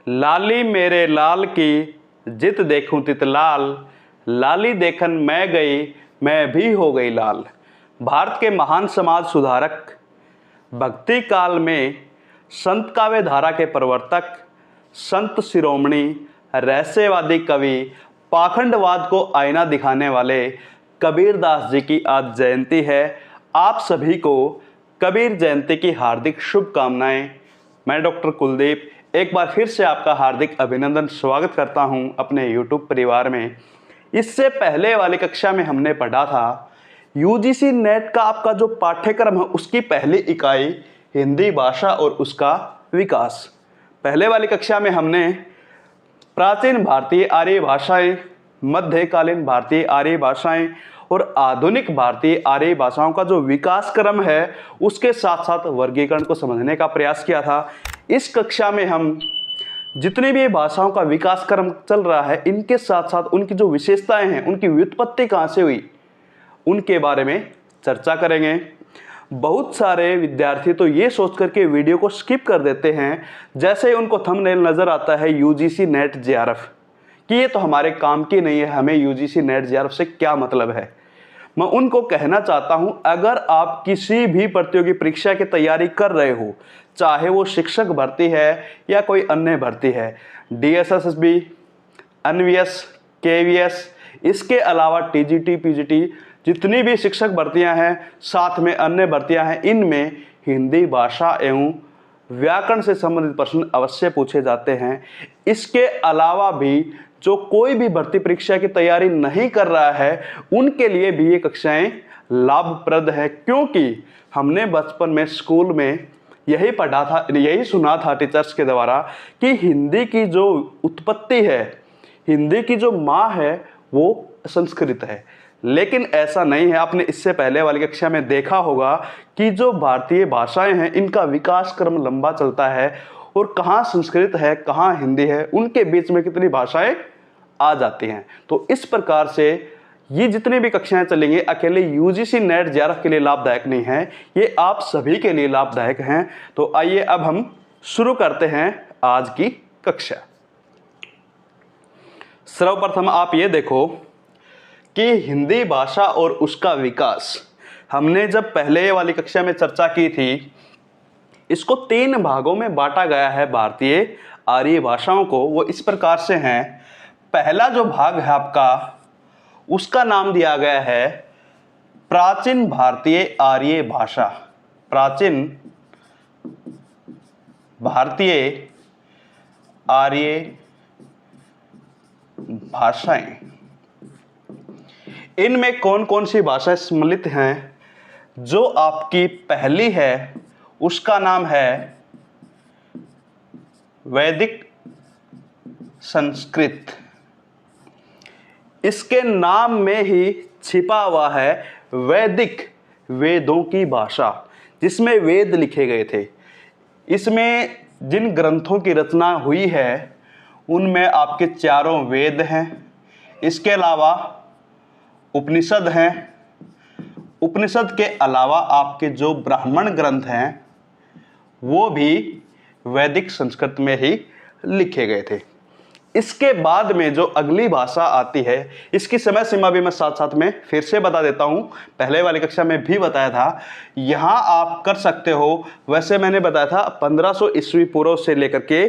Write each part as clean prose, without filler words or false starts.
लाली मेरे लाल की जित देखूं तित लाल, लाली देखन मैं गई मैं भी हो गई लाल। भारत के महान समाज सुधारक, भक्ति काल में संत काव्य धारा के प्रवर्तक, संत शिरोमणि, रहस्यवादी कवि, पाखंडवाद को आईना दिखाने वाले कबीरदास जी की आज जयंती है। आप सभी को कबीर जयंती की हार्दिक शुभकामनाएं। मैं डॉक्टर कुलदीप एक बार फिर से आपका हार्दिक अभिनंदन स्वागत करता हूं अपने YouTube परिवार में। इससे पहले वाली कक्षा में हमने पढ़ा था यूजीसी नेट का आपका जो पाठ्यक्रम है उसकी पहली इकाई हिंदी भाषा और उसका विकास। पहले वाली कक्षा में हमने प्राचीन भारतीय आर्य भाषाएं, मध्यकालीन भारतीय आर्य भाषाएं और आधुनिक भारतीय आर्य भाषाओं का जो विकास क्रम है उसके साथ साथ वर्गीकरण को समझने का प्रयास किया था। इस कक्षा में हम जितनी भी भाषाओं का विकास क्रम चल रहा है इनके साथ साथ उनकी जो विशेषताएं हैं, उनकी व्युत्पत्ति कहाँ से हुई, उनके बारे में चर्चा करेंगे। बहुत सारे विद्यार्थी तो ये सोच करके वीडियो को स्किप कर देते हैं जैसे ही उनको थंबनेल नज़र आता है यूजीसी नेट जेआरएफ कि ये तो हमारे काम की नहीं है, हमें यूजीसी नेट जेआरएफ से क्या मतलब है। मैं उनको कहना चाहता हूं, अगर आप किसी भी प्रतियोगी परीक्षा की तैयारी कर रहे हो, चाहे वो शिक्षक भर्ती है या कोई अन्य भर्ती है, डीएसएसबी, एनवीएस, केवीएस, इसके अलावा टीजीटी, पीजीटी, जितनी भी शिक्षक भर्तियां हैं, साथ में अन्य भर्तियां हैं, इनमें हिंदी भाषा एवं व्याकरण से संबंधित प्रश्न अवश्य पूछे जाते हैं। इसके अलावा भी जो कोई भी भर्ती परीक्षा की तैयारी नहीं कर रहा है उनके लिए भी ये कक्षाएं लाभप्रद है, क्योंकि हमने बचपन में स्कूल में यही पढ़ा था, यही सुना था टीचर्स के द्वारा कि हिंदी की जो उत्पत्ति है, हिंदी की जो माँ है वो संस्कृत है। लेकिन ऐसा नहीं है। आपने इससे पहले वाली कक्षा में देखा होगा कि जो भारतीय भाषाएं हैं इनका विकास क्रम लंबा चलता है और कहाँ संस्कृत है कहाँ हिंदी है, उनके बीच में कितनी भाषाएं आ जाती हैं। तो इस प्रकार से ये जितनी भी कक्षाएं चलेंगी अकेले यूजीसी नेट जेआरएफ के लिए लाभदायक नहीं है, ये आप सभी के लिए लाभदायक हैं। तो आइए अब हम शुरू करते हैं आज की कक्षा। सर्वप्रथम आप ये देखो कि हिंदी भाषा और उसका विकास हमने जब पहले वाली कक्षा में चर्चा की थी, इसको 3 भागों में बांटा गया है भारतीय आर्य भाषाओं को। वो इस प्रकार से हैं। पहला जो भाग है आपका उसका नाम दिया गया है प्राचीन भारतीय आर्य भाषा। प्राचीन भारतीय आर्य भाषाएं, इनमें कौन कौन सी भाषाएं सम्मिलित हैं? जो आपकी पहली है उसका नाम है वैदिक संस्कृत। इसके नाम में ही छिपा हुआ है वैदिक, वेदों की भाषा, जिसमें वेद लिखे गए थे। इसमें जिन ग्रंथों की रचना हुई है उनमें आपके 4 वेद हैं। इसके अलावा उपनिषद हैं। उपनिषद के अलावा आपके जो ब्राह्मण ग्रंथ हैं वो भी वैदिक संस्कृत में ही लिखे गए थे। इसके बाद में जो अगली भाषा आती है, इसकी समय सीमा भी मैं साथ साथ में फिर से बता देता हूं, पहले वाली कक्षा में भी बताया था। यहां आप कर सकते हो, वैसे मैंने बताया था 1500 ईस्वी पूर्व से लेकर के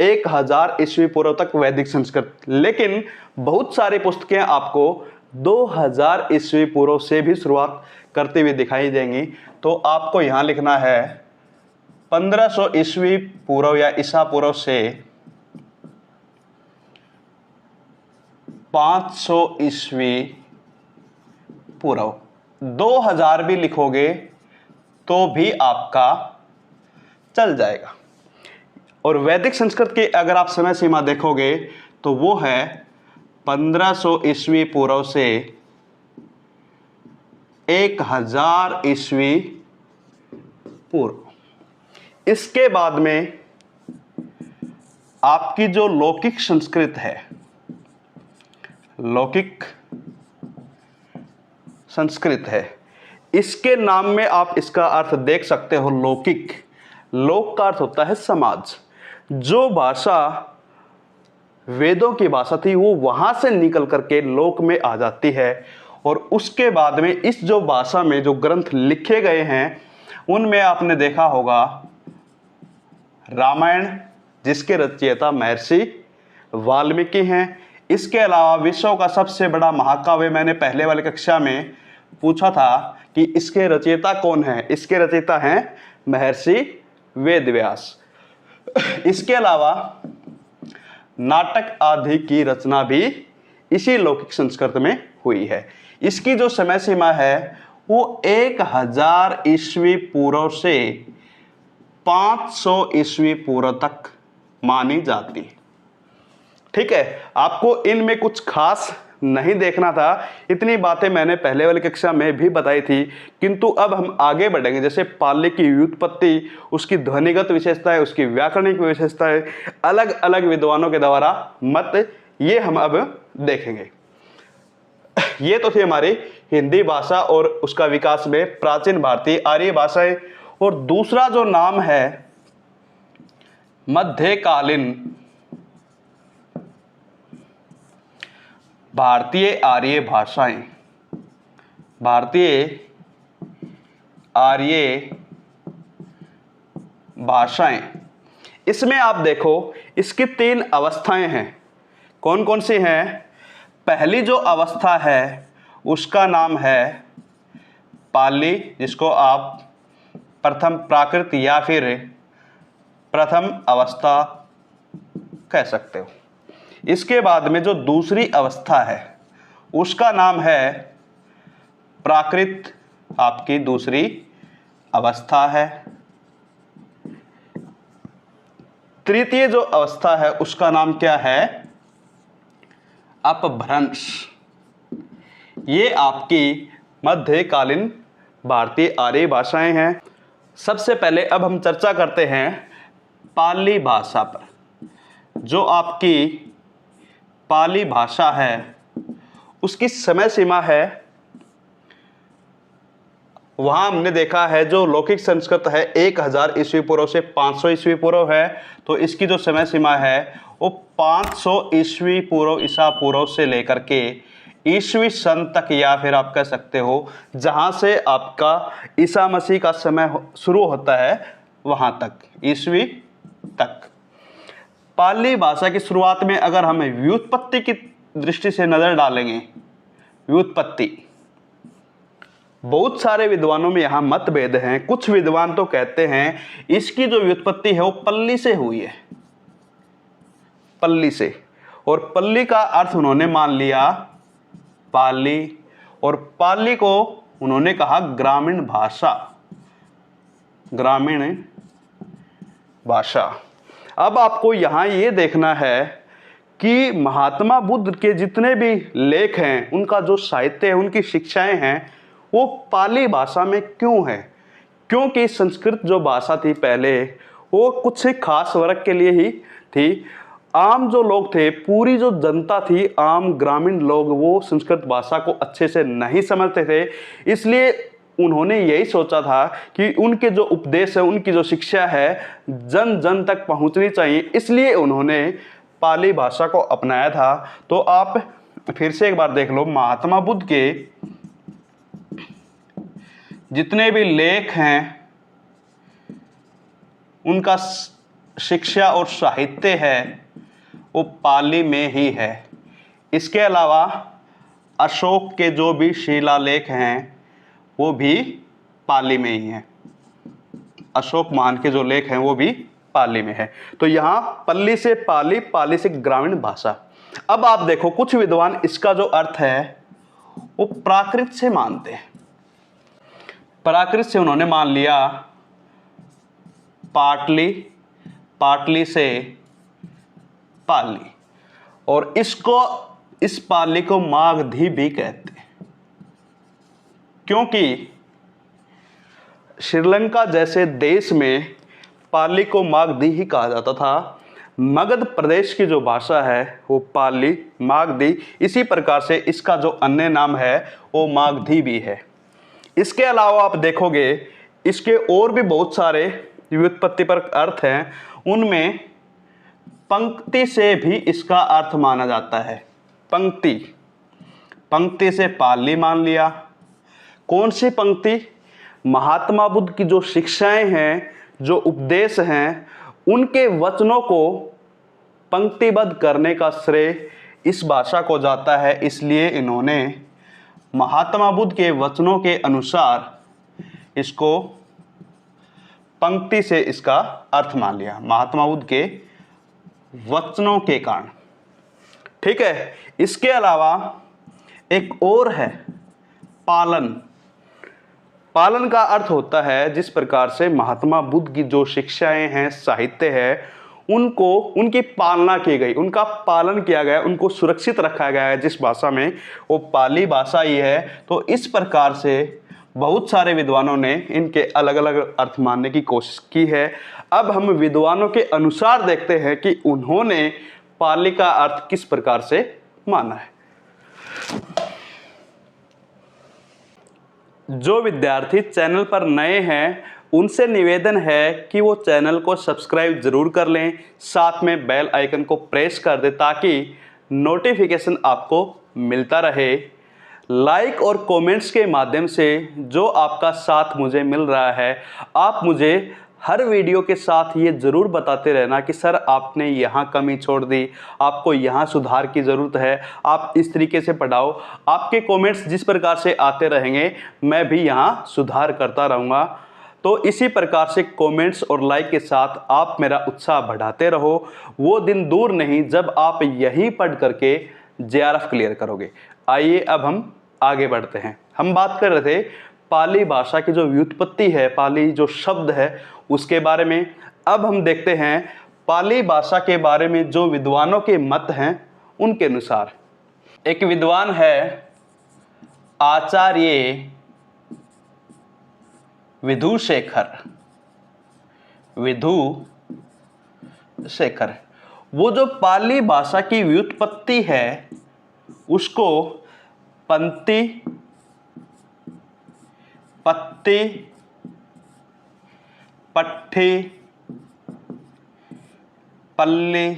1000 ईस्वी पूर्व तक वैदिक संस्कृत, लेकिन बहुत सारी पुस्तकें आपको 2000 ईस्वी पूर्व से भी शुरुआत करती हुई दिखाई देंगी। तो आपको यहां लिखना है 1500 ईस्वी पूर्व या ईसा पूर्व से 500 ईस्वी पूर्व। 2000 भी लिखोगे तो भी आपका चल जाएगा। और वैदिक संस्कृत की अगर आप समय सीमा देखोगे तो वो है 1500 ईस्वी पूर्व से 1000 ईस्वी पूर्व। इसके बाद में आपकी जो लौकिक संस्कृत है, लौकिक संस्कृत है, इसके नाम में आप इसका अर्थ देख सकते हो लौकिक। लोक का अर्थ होता है समाज। जो भाषा वेदों की भाषा थी वो वहाँ से निकल करके लोक में आ जाती है, और उसके बाद में इस जो भाषा में जो ग्रंथ लिखे गए हैं उनमें आपने देखा होगा रामायण, जिसके रचयिता महर्षि वाल्मीकि हैं। इसके अलावा विश्व का सबसे बड़ा महाकाव्य, मैंने पहले वाली कक्षा में पूछा था कि इसके रचयिता कौन है, इसके रचयिता हैं महर्षि वेदव्यास। इसके अलावा नाटक आदि की रचना भी इसी लौकिक संस्कृत में हुई है। इसकी जो समय सीमा है वो 1000 ईस्वी पूर्व से 500 ईस्वी पूर्व तक मानी जाती है। ठीक है, आपको इनमें कुछ खास नहीं देखना था, इतनी बातें मैंने पहले वाली कक्षा में भी बताई थी। किंतु अब हम आगे बढ़ेंगे, जैसे पाली की व्युत्पत्ति, उसकी ध्वनिगत विशेषताएं, उसकी व्याकरणिक विशेषताएं, अलग अलग विद्वानों के द्वारा मत, ये हम अब देखेंगे। ये तो थी हमारी हिंदी भाषा और उसका विकास में प्राचीन भारतीय आर्य भाषाएं। और दूसरा जो नाम है मध्यकालीन भारतीय आर्य भाषाएं, भारतीय आर्य भाषाएं, इसमें आप देखो इसकी 3 अवस्थाएं हैं। कौन कौन सी हैं? पहली जो अवस्था है उसका नाम है पाली, जिसको आप प्रथम प्राकृत या फिर प्रथम अवस्था कह सकते हो। इसके बाद में जो दूसरी अवस्था है उसका नाम है प्राकृत, आपकी दूसरी अवस्था है। तृतीय जो अवस्था है उसका नाम क्या है? अपभ्रंश। ये आपकी मध्यकालीन भारतीय आर्य भाषाएं हैं। सबसे पहले अब हम चर्चा करते हैं पाली भाषा पर। जो आपकी पाली भाषा है उसकी समय सीमा है, वहाँ हमने देखा है जो लौकिक संस्कृत है 1000 ईस्वी पूर्व से 500 ईस्वी पूर्व है, तो इसकी जो समय सीमा है वो 500 ईस्वी पूर्व ईसा पूर्व से लेकर के ईस्वी सन तक, या फिर आप कह सकते हो जहाँ से आपका ईसा मसीह का समय शुरू होता है वहाँ तक, ईस्वी तक। पाली भाषा की शुरुआत में अगर हम व्युत्पत्ति की दृष्टि से नज़र डालेंगे, व्युत्पत्ति, बहुत सारे विद्वानों में यहाँ मतभेद हैं। कुछ विद्वान तो कहते हैं इसकी जो व्युत्पत्ति है वो पल्ली से हुई है, पल्ली से, और पल्ली का अर्थ उन्होंने मान लिया पाली, और पाली को उन्होंने कहा ग्रामीण भाषा, ग्रामीण भाषा। अब आपको यहाँ ये देखना है कि महात्मा बुद्ध के जितने भी लेख हैं, उनका जो साहित्य है, उनकी शिक्षाएं हैं, वो पाली भाषा में क्यों है? क्योंकि संस्कृत जो भाषा थी पहले वो कुछ खास वर्ग के लिए ही थी। आम जो लोग थे, पूरी जो जनता थी, आम ग्रामीण लोग, वो संस्कृत भाषा को अच्छे से नहीं समझते थे। इसलिए उन्होंने यही सोचा था कि उनके जो उपदेश है, उनकी जो शिक्षा है, जन जन तक पहुंचनी चाहिए, इसलिए उन्होंने पाली भाषा को अपनाया था। तो आप फिर से एक बार देख लो, महात्मा बुद्ध के जितने भी लेख हैं, उनका शिक्षा और साहित्य है वो पाली में ही है। इसके अलावा अशोक के जो भी शिलालेख हैं वो भी पाली में ही हैं। अशोक महान के जो लेख हैं वो भी पाली में है। तो यहाँ पल्ली से पाली, पाली से ग्रामीण भाषा। अब आप देखो कुछ विद्वान इसका जो अर्थ है वो प्राकृत से मानते हैं। प्राकृत से उन्होंने मान लिया पाटली, पाटली से पाली, और इस पाली को मागधी भी कहते हैं, क्योंकि श्रीलंका जैसे देश में पाली को मागधी ही कहा जाता था। मगध प्रदेश की जो भाषा है वो पाली, मागधी, इसी प्रकार से इसका जो अन्य नाम है वो मागधी भी है। इसके अलावा आप देखोगे इसके और भी बहुत सारे व्युत्पत्ति पर अर्थ हैं। उनमें पंक्ति से भी इसका अर्थ माना जाता है। पंक्ति, पंक्ति से पाली मान लिया। कौन सी पंक्ति? महात्मा बुद्ध की जो शिक्षाएं हैं, जो उपदेश हैं, उनके वचनों को पंक्तिबद्ध करने का श्रेय इस भाषा को जाता है। इसलिए इन्होंने महात्मा बुद्ध के वचनों के अनुसार इसको पंक्ति से इसका अर्थ मान लिया, महात्मा बुद्ध के वचनों के कारण। ठीक है। इसके अलावा एक और है पालन। पालन का अर्थ होता है जिस प्रकार से महात्मा बुद्ध की जो शिक्षाएं हैं, साहित्य है, उनको उनकी पालना की गई, उनका पालन किया गया, उनको सुरक्षित रखा गया है जिस भाषा में, वो पाली भाषा ही है। तो इस प्रकार से बहुत सारे विद्वानों ने इनके अलग अलग अर्थ मानने की कोशिश की है। अब हम विद्वानों के अनुसार देखते हैं कि उन्होंने पाली का अर्थ किस प्रकार से माना है। जो विद्यार्थी चैनल पर नए हैं उनसे निवेदन है कि वो चैनल को सब्सक्राइब जरूर कर लें, साथ में बेल आइकन को प्रेस कर दें ताकि नोटिफिकेशन आपको मिलता रहे। लाइक और कमेंट्स के माध्यम से जो आपका साथ मुझे मिल रहा है, आप मुझे हर वीडियो के साथ ये ज़रूर बताते रहना कि सर आपने यहाँ कमी छोड़ दी, आपको यहाँ सुधार की ज़रूरत है, आप इस तरीके से पढ़ाओ। आपके कमेंट्स जिस प्रकार से आते रहेंगे मैं भी यहाँ सुधार करता रहूँगा। तो इसी प्रकार से कमेंट्स और लाइक के साथ आप मेरा उत्साह बढ़ाते रहो। वो दिन दूर नहीं जब आप यहीं पढ़ करके JRF क्लियर करोगे। आइए अब हम आगे बढ़ते हैं। हम बात कर रहे थे पाली भाषा की जो व्युत्पत्ति है, पाली जो शब्द है, उसके बारे में। अब हम देखते हैं पाली भाषा के बारे में जो विद्वानों के मत हैं उनके अनुसार। एक विद्वान है आचार्य विधुशेखर। विधुशेखर वो जो पाली भाषा की व्युत्पत्ति है उसको पंक्ति, पत्ती, पट्टी, पल्ली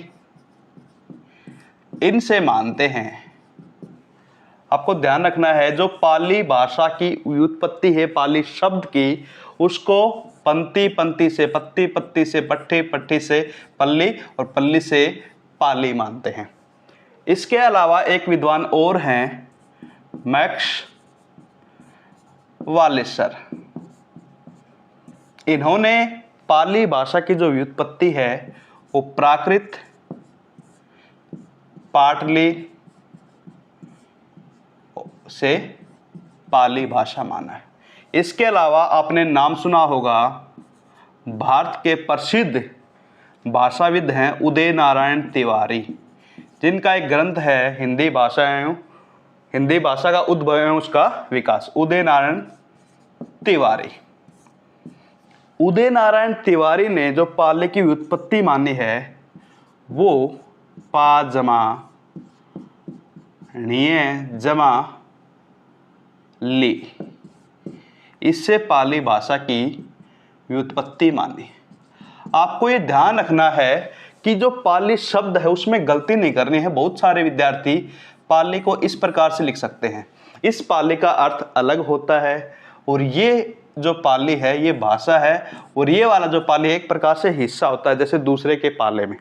इनसे मानते हैं। आपको ध्यान रखना है जो पाली भाषा की व्युत्पत्ति है पाली शब्द की, उसको पंक्ति, पंक्ति से पत्ती, पत्ती से पट्टी, पट्टी से पल्ली और पल्ली से पाली मानते हैं। इसके अलावा एक विद्वान और हैं मैक्स वालिसर। इन्होंने पाली भाषा की जो व्युत्पत्ति है वो प्राकृत, पाटली से पाली भाषा माना है। इसके अलावा आपने नाम सुना होगा भारत के प्रसिद्ध भाषाविद हैं उदय नारायण तिवारी, जिनका एक ग्रंथ है हिंदी भाषा का उद्भव एवं उसका विकास। उदय नारायण तिवारी। उदय नारायण तिवारी ने जो पाली की व्युत्पत्ति मानी है वो पा जमा णिय जमा ली, इससे पाली भाषा की व्युत्पत्ति मानी। आपको ये ध्यान रखना है कि जो पाली शब्द है उसमें गलती नहीं करनी है। बहुत सारे विद्यार्थी पाली को इस प्रकार से लिख सकते हैं, इस पाली का अर्थ अलग होता है और ये जो पाली है ये भाषा है और ये वाला जो पाली है एक प्रकार से हिस्सा होता है जैसे दूसरे के पाले में।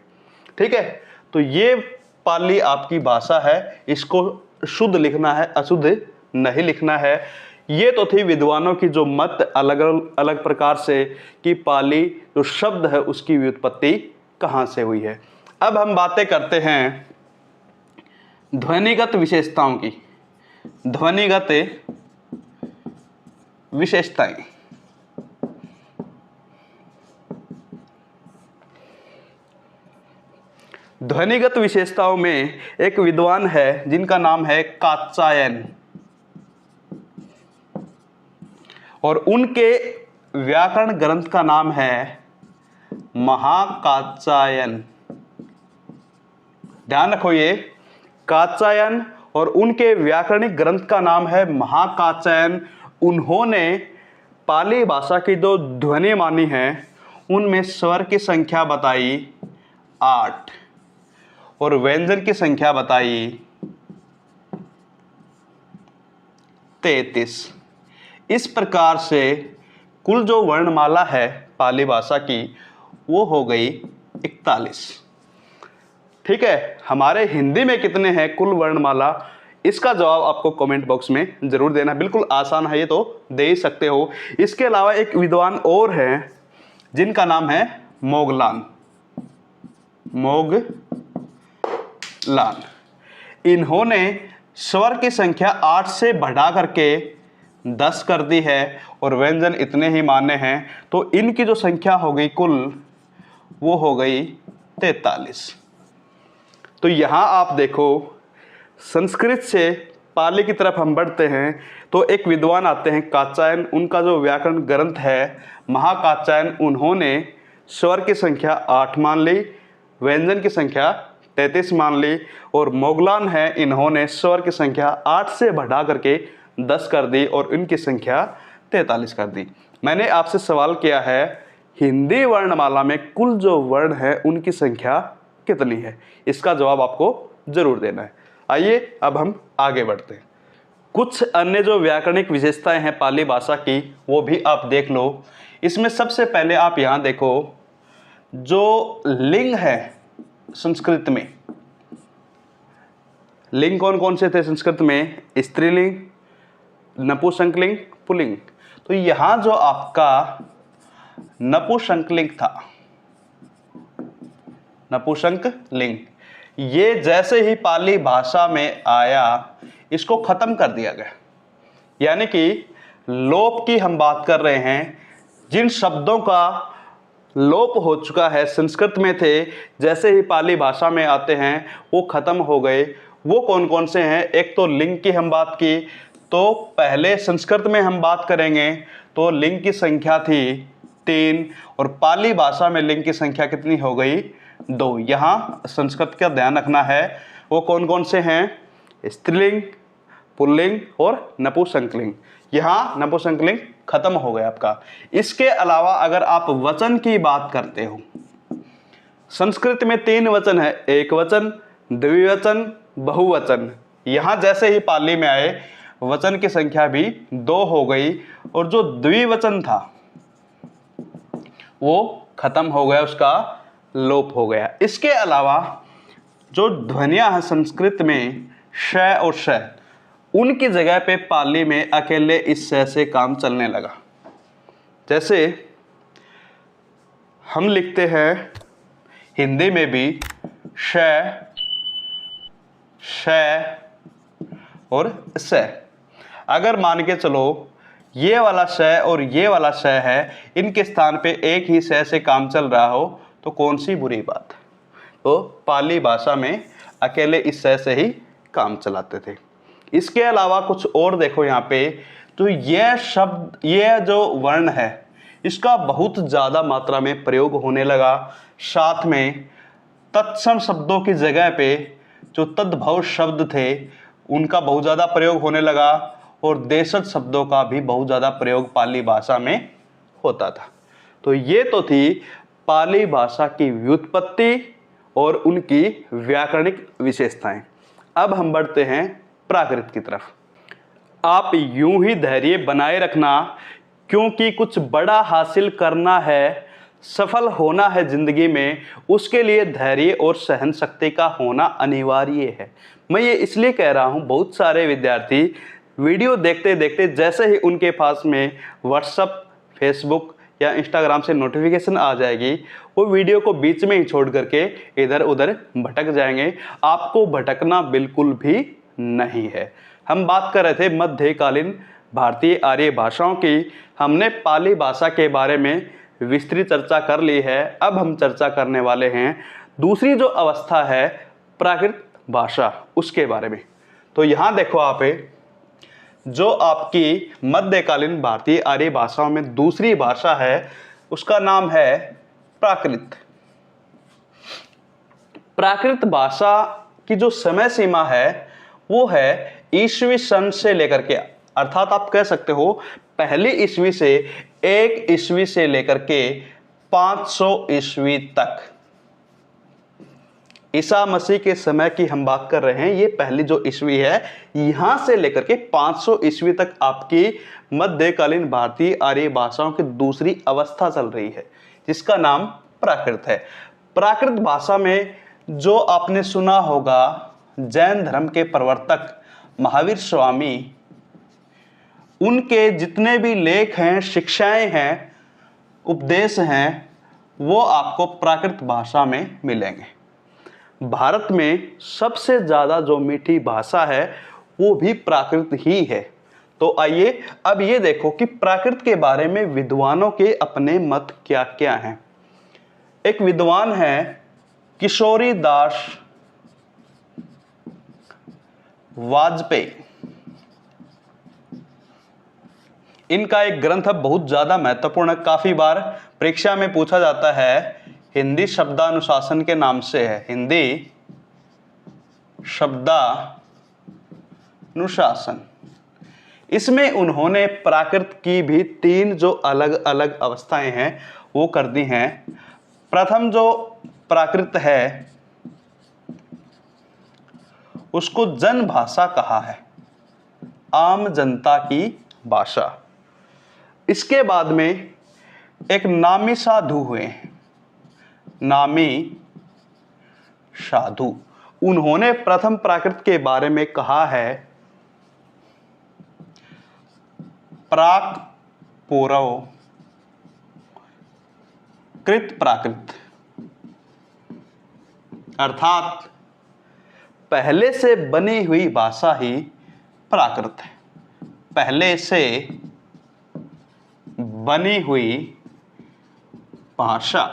ठीक है, तो ये पाली आपकी भाषा है, इसको शुद्ध लिखना है, अशुद्ध नहीं लिखना है। ये तो थी विद्वानों की जो मत अलग अलग प्रकार से कि पाली जो शब्द है उसकी व्युत्पत्ति कहाँ से हुई है। अब हम बातें करते हैं ध्वनिगत विशेषताओं की। ध्वनिगत विशेषताएं। ध्वनिगत विशेषताओं में एक विद्वान है जिनका नाम है कात्यायन और उनके व्याकरण ग्रंथ का नाम है महाकात्यायन। ध्यान रखो, ये कात्यायन और उनके व्याकरणिक ग्रंथ का नाम है महाकात्यायन। उन्होंने पाली भाषा की जो ध्वनि मानी है उनमें स्वर की संख्या बताई 8। और व्यंजन की संख्या बताई 33। इस प्रकार से कुल जो वर्णमाला है पाली भाषा की वो हो गई 41। ठीक है, हमारे हिंदी में कितने हैं कुल वर्णमाला, इसका जवाब आपको कमेंट बॉक्स में जरूर देना। बिल्कुल आसान है, ये तो दे ही सकते हो। इसके अलावा एक विद्वान और हैं जिनका नाम है मोगलान। इन्होंने स्वर की संख्या 8 से बढ़ा करके 10 कर दी है और व्यंजन इतने ही माने हैं, तो इनकी जो संख्या हो गई कुल वो हो गई 43। तो यहाँ आप देखो, संस्कृत से पाली की तरफ हम बढ़ते हैं तो एक विद्वान आते हैं कात्यायन। उनका जो व्याकरण ग्रंथ है महाकात्यायन, उन्होंने स्वर की संख्या 8 मान ली, व्यंजन की संख्या 33 मान ली। और मोगलान है, इन्होंने स्वर की संख्या 8 से बढ़ा करके 10 कर दी और इनकी संख्या 43 कर दी। मैंने आपसे सवाल किया है हिंदी वर्णमाला में कुल जो वर्ण है उनकी संख्या कितनी है, इसका जवाब आपको जरूर देना है। आइए अब हम आगे बढ़ते हैं। कुछ अन्य जो व्याकरणिक विशेषताएं हैं पाली भाषा की वो भी आप देख लो। इसमें सबसे पहले आप यहाँ देखो, जो लिंग है संस्कृत में, लिंग कौन कौन से थे संस्कृत में? स्त्रीलिंग, नपुंसकलिंग, पुल्लिंग। तो यहाँ जो आपका नपुंसकलिंग था, नपुंसकलिंग, ये जैसे ही पाली भाषा में आया इसको खत्म कर दिया गया। यानी कि लोप की हम बात कर रहे हैं। जिन शब्दों का लोप हो चुका है संस्कृत में थे, जैसे ही पाली भाषा में आते हैं वो खत्म हो गए। वो कौन कौन से हैं? एक तो लिंग की हम बात की, तो पहले संस्कृत में हम बात करेंगे तो लिंग की संख्या थी 3 और पाली भाषा में लिंग की संख्या कितनी हो गई? 2। यहाँ संस्कृत का ध्यान रखना है। वो कौन कौन से हैं? स्त्रीलिंग, पुल्लिंग और नपुंसकलिंग। यहाँ नपुंसकलिंग खत्म हो गया आपका। इसके अलावा अगर आप वचन की बात करते हो, संस्कृत में 3 वचन है, एक वचन, द्विवचन, बहुवचन। यहाँ जैसे ही पाली में आए वचन की संख्या भी 2 हो गई और जो द्विवचन था वो खत्म हो गया, उसका लोप हो गया। इसके अलावा जो ध्वनियां हैं संस्कृत में श और श, उनकी जगह पे पाली में अकेले इस श से काम चलने लगा। जैसे हम लिखते हैं हिंदी में भी श, और स। अगर मान के चलो ये वाला श और ये वाला श है, इनके स्थान पे एक ही श से काम चल रहा हो तो कौन सी बुरी बात? तो पाली भाषा में अकेले इस श से ही काम चलाते थे। इसके अलावा कुछ और देखो यहाँ पे, तो यह शब्द, यह जो वर्ण है इसका बहुत ज़्यादा मात्रा में प्रयोग होने लगा। साथ में तत्सम शब्दों की जगह पे जो तद्भव शब्द थे उनका बहुत ज़्यादा प्रयोग होने लगा और देशज शब्दों का भी बहुत ज़्यादा प्रयोग पाली भाषा में होता था। तो ये तो थी पाली भाषा की व्युत्पत्ति और उनकी व्याकरणिक विशेषताएं। अब हम बढ़ते हैं प्राकृत की तरफ। आप यूं ही धैर्य बनाए रखना, क्योंकि कुछ बड़ा हासिल करना है, सफल होना है जिंदगी में, उसके लिए धैर्य और सहन शक्ति का होना अनिवार्य है। मैं ये इसलिए कह रहा हूँ, बहुत सारे विद्यार्थी वीडियो देखते देखते जैसे ही उनके पास में व्हाट्सएप, फेसबुक या इंस्टाग्राम से नोटिफिकेशन आ जाएगी, वो वीडियो को बीच में ही छोड़ करके इधर उधर भटक जाएंगे। आपको भटकना बिल्कुल भी नहीं है। हम बात कर रहे थे मध्यकालीन भारतीय आर्य भाषाओं की। हमने पाली भाषा के बारे में विस्तृत चर्चा कर ली है। अब हम चर्चा करने वाले हैं दूसरी जो अवस्था है प्राकृत भाषा, उसके बारे में। तो यहाँ देखो आप, जो आपकी मध्यकालीन भारतीय आर्य भाषाओं में दूसरी भाषा है उसका नाम है प्राकृत। प्राकृत भाषा की जो समय सीमा है वो है ईस्वी सन से लेकर के, अर्थात आप कह सकते हो पहली ईस्वी से 1 ईस्वी से लेकर के 500 ईस्वी तक। ईसा मसीह के समय की हम बात कर रहे हैं। ये पहली जो ईस्वी है, यहाँ से लेकर के 500 ईस्वी तक आपकी मध्यकालीन भारतीय आर्य भाषाओं की दूसरी अवस्था चल रही है, जिसका नाम प्राकृत है। प्राकृत भाषा में जो आपने सुना होगा, जैन धर्म के प्रवर्तक महावीर स्वामी, उनके जितने भी लेख हैं, शिक्षाएं हैं, उपदेश हैं, वो आपको प्राकृत भाषा में मिलेंगे। भारत में सबसे ज़्यादा जो मीठी भाषा है वो भी प्राकृत ही है। तो आइए अब ये देखो कि प्राकृत के बारे में विद्वानों के अपने मत क्या क्या हैं। एक विद्वान है किशोरी दास वाजपेयी। इनका एक ग्रंथ बहुत ज़्यादा महत्वपूर्ण, काफ़ी बार परीक्षा में पूछा जाता है, हिंदी शब्दानुशासन के नाम से है। हिंदी शब्दानुशासन, इसमें उन्होंने प्राकृत की भी 3 जो अलग अलग अवस्थाएं हैं वो कर दी हैं। प्रथम जो प्राकृत है उसको जन भाषा कहा है, आम जनता की भाषा। इसके बाद में एक नामी साधु हुए, नामी साधु। उन्होंने प्रथम प्राकृत के बारे में कहा है, प्राक पूर्व कृत प्राकृत, अर्थात पहले से बनी हुई भाषा ही प्राकृत है। पहले से बनी हुई भाषा।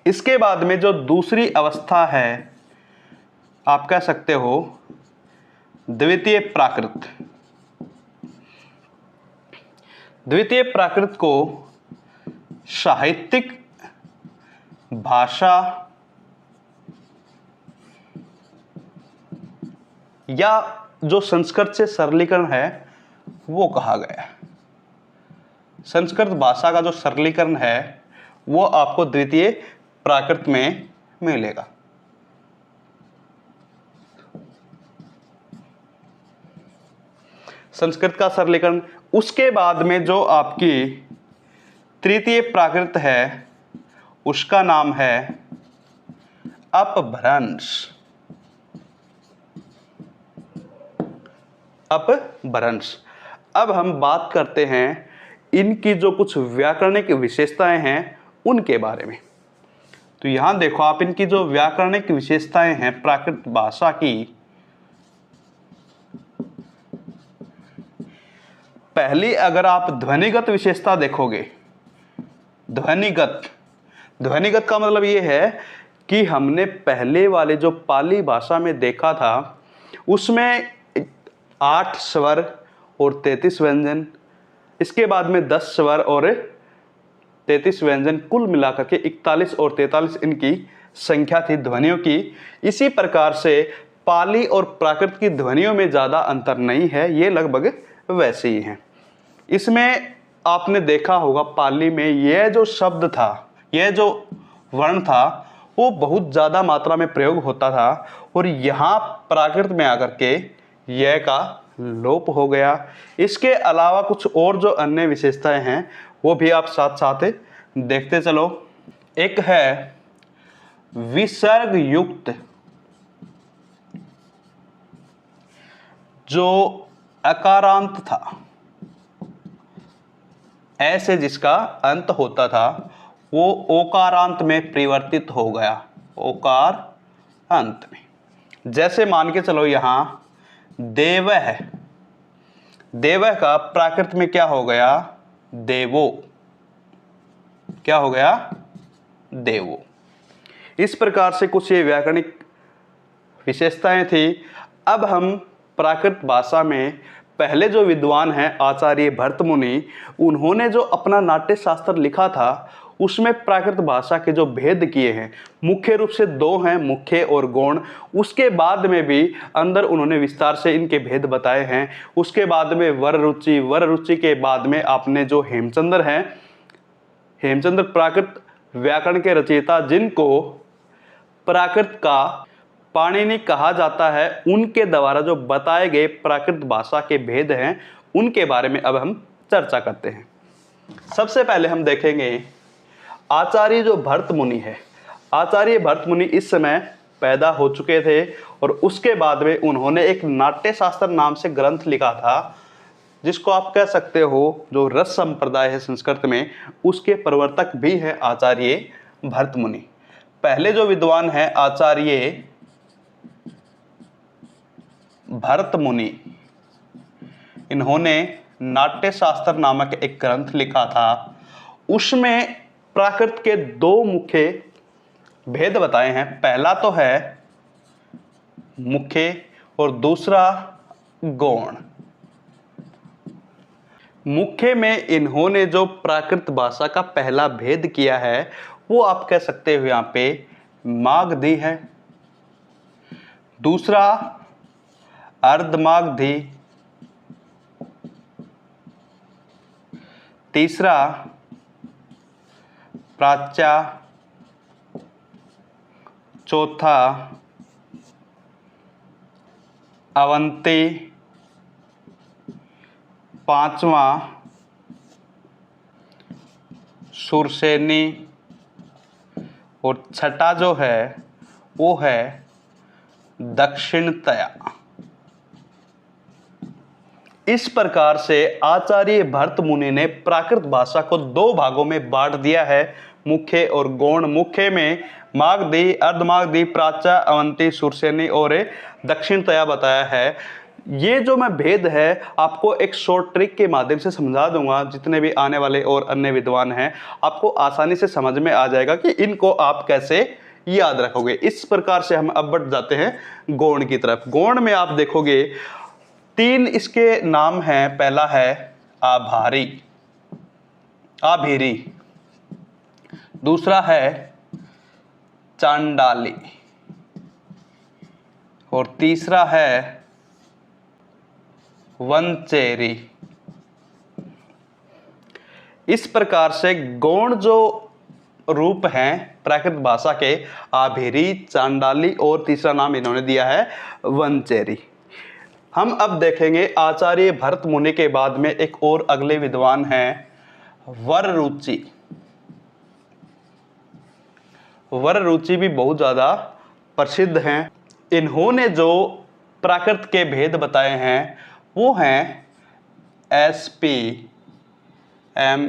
इसके बाद में जो दूसरी अवस्था है, आप कह सकते हो द्वितीय प्राकृत। द्वितीय प्राकृत को साहित्यिक भाषा या जो संस्कृत से सरलीकरण है वो कहा गया है। संस्कृत भाषा का जो सरलीकरण है वो आपको द्वितीय प्राकृत में मिलेगा। संस्कृत का सरलीकरण। उसके बाद में जो आपकी तृतीय प्राकृत है उसका नाम है अपभ्रंश। अपभ्रंश। अब हम बात करते हैं इनकी जो कुछ व्याकरणिक विशेषताएं हैं उनके बारे में। तो यहां देखो आप, इनकी जो व्याकरणिक विशेषताएं हैं प्राकृत भाषा की, पहली अगर आप ध्वनिगत विशेषता देखोगे, ध्वनिगत का मतलब ये है कि हमने पहले वाले जो पाली भाषा में देखा था उसमें 8 स्वर और 33 व्यंजन, इसके बाद में 10 स्वर और 33 व्यंजन, कुल मिलाकर के 41 और 43 इनकी संख्या थी ध्वनियों की। इसी प्रकार से पाली और प्राकृत की ध्वनियों में ज़्यादा अंतर नहीं है, ये लगभग वैसे ही हैं। इसमें आपने देखा होगा पाली में यह जो शब्द था, यह जो वर्ण था वो बहुत ज़्यादा मात्रा में प्रयोग होता था, और यहाँ प्राकृत में आकर के यह का लोप हो गया। इसके अलावा कुछ और जो अन्य विशेषताएं हैं वो भी आप साथ साथ देखते चलो। एक है विसर्ग युक्त, जो अकारांत था, ऐसे जिसका अंत होता था वो ओकारांत में परिवर्तित हो गया, ओकार अंत में। जैसे मान के चलो यहाँ देवः, देवः का प्राकृत में क्या हो गया, देवो, क्या हो गया, देवो। इस प्रकार से कुछ ये व्याकरणिक विशेषताएं थी। अब हम प्राकृत भाषा में पहले जो विद्वान हैं आचार्य भरत मुनि, उन्होंने जो अपना नाट्य शास्त्र लिखा था उसमें प्राकृत भाषा के जो भेद किए हैं मुख्य रूप से 2 हैं, मुख्य और गौण। उसके बाद में भी अंदर उन्होंने विस्तार से इनके भेद बताए हैं। उसके बाद में वर रुचि, वर रुचि के बाद में आपने जो हेमचंद्र हैं, हेमचंद्र प्राकृत व्याकरण के रचयिता, जिनको प्राकृत का पाणिनि कहा जाता है, उनके द्वारा जो बताए गए प्राकृत भाषा के भेद हैं उनके बारे में अब हम चर्चा करते हैं। सबसे पहले हम देखेंगे आचार्य जो भरत मुनि है। आचार्य भरत मुनि इस समय पैदा हो चुके थे और उसके बाद में उन्होंने एक नाट्य शास्त्र नाम से ग्रंथ लिखा था, जिसको आप कह सकते हो जो रस संप्रदाय है संस्कृत में, उसके प्रवर्तक भी है आचार्य भरत मुनि। पहले जो विद्वान है आचार्य भरत मुनि, इन्होंने नाट्य शास्त्र नामक एक ग्रंथ लिखा था। उसमें प्राकृत के दो मुख्य भेद बताए हैं। पहला तो है मुख्य और दूसरा गौण। मुख्य में इन्होंने जो प्राकृत भाषा का पहला भेद किया है वो आप कह सकते हो यहाँ पे मागधी है। दूसरा अर्धमागधी, तीसरा प्राच्या, चौथा अवंती, पांचवा सुरसेनी और छठा जो है वो है दक्षिणतया। इस प्रकार से आचार्य भरत मुनि ने प्राकृत भाषा को दो भागों में बांट दिया है, मुख्य और गौण। मुख्य में मागधी, अर्धमागधी, प्राच्या, अवंती, सुरसेनी और दक्षिणतया बताया है। ये जो मैं भेद है आपको एक शॉर्ट ट्रिक के माध्यम से समझा दूंगा, जितने भी आने वाले और अन्य विद्वान हैं आपको आसानी से समझ में आ जाएगा कि इनको आप कैसे याद रखोगे। इस प्रकार से हम अब बढ़ जाते हैं गौण की तरफ। गौण में आप देखोगे तीन इसके नाम हैं। पहला है आभारी, आभीरी, दूसरा है चांडाली और तीसरा है वनचेरी। इस प्रकार से गौण जो रूप हैं प्राकृत भाषा के आभीरी, चांडाली और तीसरा नाम इन्होंने दिया है वनचेरी। हम अब देखेंगे आचार्य भरत मुनि के बाद में एक और अगले विद्वान हैं वररुचि। वररुचि भी बहुत ज़्यादा प्रसिद्ध हैं। इन्होंने जो प्राकृत के भेद बताए हैं वो हैं SP MM।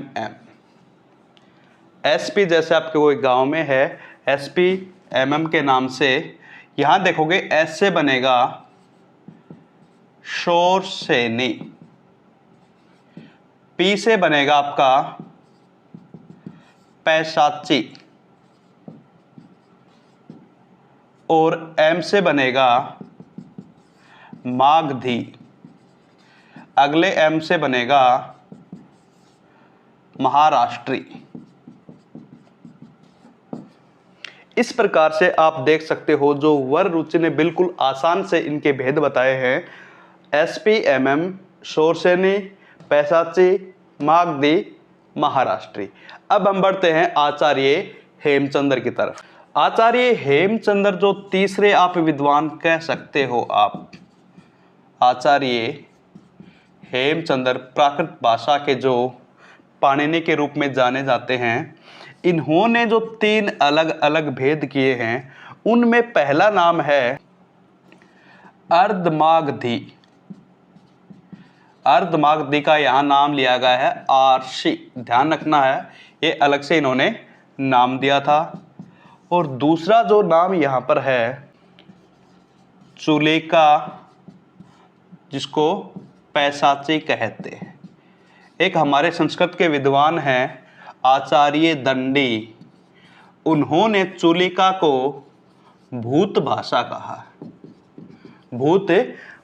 SP जैसे आपके कोई गांव में है, SP MM के नाम से। यहाँ देखोगे S से बनेगा शोरसेनी, P से बनेगा आपका पैशाची और M से बनेगा मागधी। अगले M से बनेगा महाराष्ट्री। इस प्रकार से आप देख सकते हो जो वररुचि ने बिल्कुल आसान से इनके भेद बताए हैं। SP MM, शोरसेनी, पैशाची, मागधी, महाराष्ट्री। अब हम बढ़ते हैं आचार्य हेमचंद्र की तरफ। आचार्य हेमचंद्र जो तीसरे आप विद्वान कह सकते हो आप। आचार्य हेमचंद्र प्राकृत भाषा के जो पाणिनि के रूप में जाने जाते हैं। इन्होंने जो तीन अलग अलग भेद किए हैं उनमें पहला नाम है अर्धमागधी। अर्धमागधी का यहाँ नाम लिया गया है आर्षि, ध्यान रखना है, ये अलग से इन्होंने नाम दिया था। और दूसरा जो नाम यहाँ पर है चुलिका, जिसको पैशाची कहते हैं। एक हमारे संस्कृत के विद्वान हैं आचार्य दंडी, उन्होंने चुलिका को भूत भाषा कहा है, भूत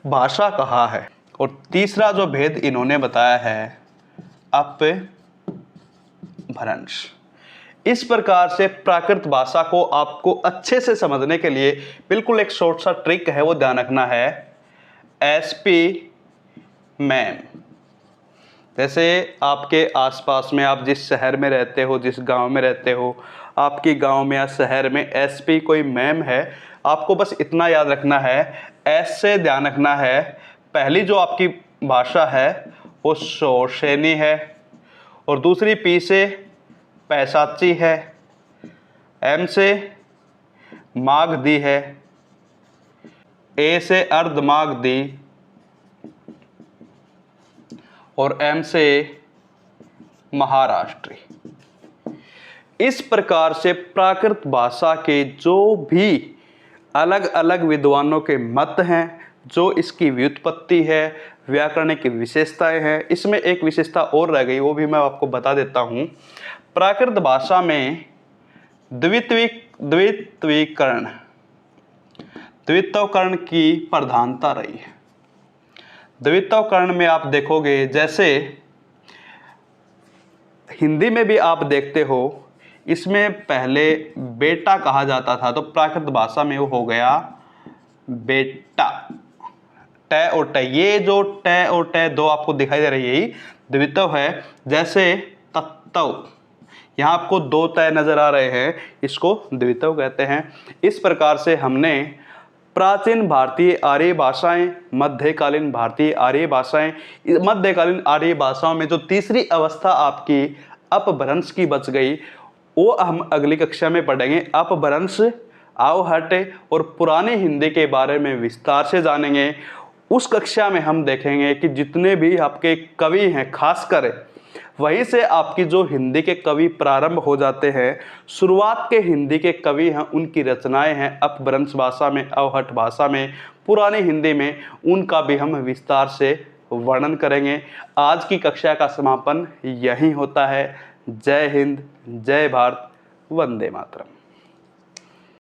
भाषा कहा है। और तीसरा जो भेद इन्होंने बताया है अपभ्रंश। इस प्रकार से प्राकृत भाषा को आपको अच्छे से समझने के लिए बिल्कुल एक शॉर्ट सा ट्रिक है, वो ध्यान रखना है। SP मैम, जैसे आपके आसपास में आप जिस शहर में रहते हो, जिस गांव में रहते हो, आपकी गांव में या शहर में एसपी कोई मैम है, आपको बस इतना याद रखना है, एस से ध्यान रखना है। पहली जो आपकी भाषा है वो शोरशेनी है, और दूसरी पी से पैसाची है, एम से मागधी है, ए से अर्धमागधी, और एम से महाराष्ट्री। इस प्रकार से प्राकृत भाषा के जो भी अलग अलग विद्वानों के मत हैं, जो इसकी व्युत्पत्ति है, व्याकरणिक की विशेषताएं हैं, इसमें एक विशेषता और रह गई, वो भी मैं आपको बता देता हूँ। प्राकृत भाषा में द्वित्वकरण की प्रधानता रही है। द्वित्वकरण में आप देखोगे, जैसे हिंदी में भी आप देखते हो, इसमें पहले बेटा कहा जाता था, तो प्राकृत भाषा में वो हो गया बेटा। ट और ट, ये जो ट और ट दो आपको दिखाई दे रही है, यही द्वित्व है। जैसे तत्व, यहाँ आपको दो त नजर आ रहे हैं, इसको द्वित्व कहते हैं। इस प्रकार से हमने प्राचीन भारतीय आर्य भाषाएं, मध्यकालीन भारतीय आर्य भाषाएं, मध्यकालीन आर्य भाषाओं में जो तीसरी अवस्था आपकी अपभ्रंश की बच गई, वो हम अगली कक्षा में पढ़ेंगे। अपभ्रंश, आवहट और पुरानी हिंदी के बारे में विस्तार से जानेंगे। उस कक्षा में हम देखेंगे कि जितने भी आपके कवि हैं, खासकर वहीं से आपकी जो हिंदी के कवि प्रारंभ हो जाते हैं। शुरुआत के हिंदी के कवि हैं, उनकी रचनाएं हैं अपभ्रंश भाषा में, अवहट भाषा में, पुरानी हिंदी में, उनका भी हम विस्तार से वर्णन करेंगे। आज की कक्षा का समापन यहीं होता है। जय हिंद, जय भारत, वंदे मातरम।